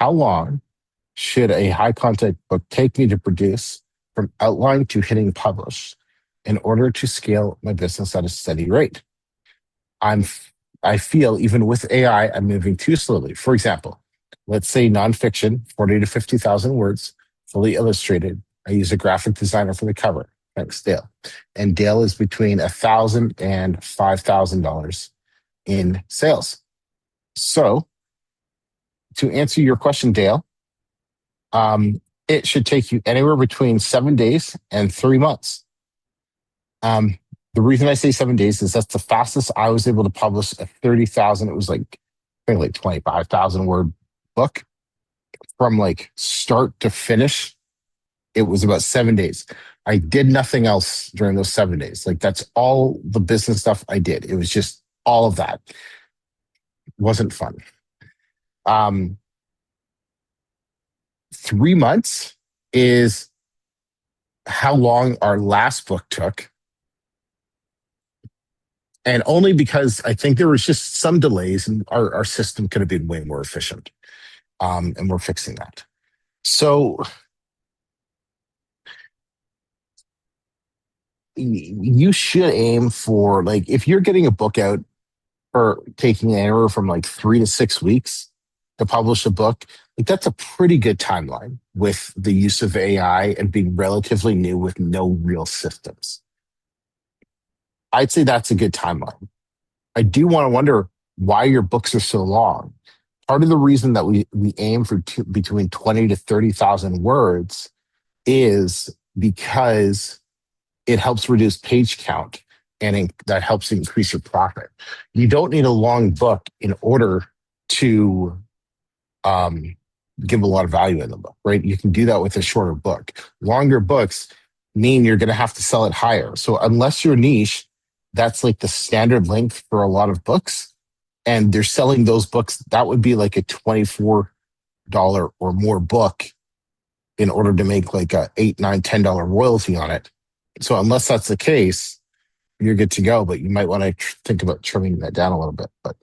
how long should a high content book take me to produce from outline to hitting publish in order to scale my business at a steady rate? I feel even with AI, I'm moving too slowly. For example, let's say nonfiction, 40 to 50,000 words, fully illustrated. I use a graphic designer for the cover. Thanks, Dale. And Dale is between $1,000 and $5,000 in sales. So to answer your question, Dale, it should take you anywhere between 7 days and 3 months. The reason I say 7 days is that's the fastest I was able to publish a 30,000. It was like, I think like 25,000 word book from like start to finish. It was about 7 days. I did nothing else during those 7 days. Like that's all the business stuff I did. It was just all of that. It wasn't fun. 3 months is how long our last book took. And only because I think there was just some delays and our system could have been way more efficient. And we're fixing that. So you should aim for, like, if you're getting a book out or taking anywhere from like 3 to 6 weeks to publish a book, like that's a pretty good timeline with the use of AI and being relatively new with no real systems. I'd say that's a good timeline. I do want to wonder why your books are so long. Part of the reason that we aim for between 20 to 30,000 words is because it helps reduce page count and that helps increase your profit. You don't need a long book in order to give a lot of value in the book, right? You can do that with a shorter book. Longer books mean you're going to have to sell it higher. So unless you're niche, that's like the standard length for a lot of books. And they're selling those books. That would be like a $24 or more book in order to make like a $8, $9, $10 royalty on it. So unless that's the case, you're good to go. But you might want to think about trimming that down a little bit. But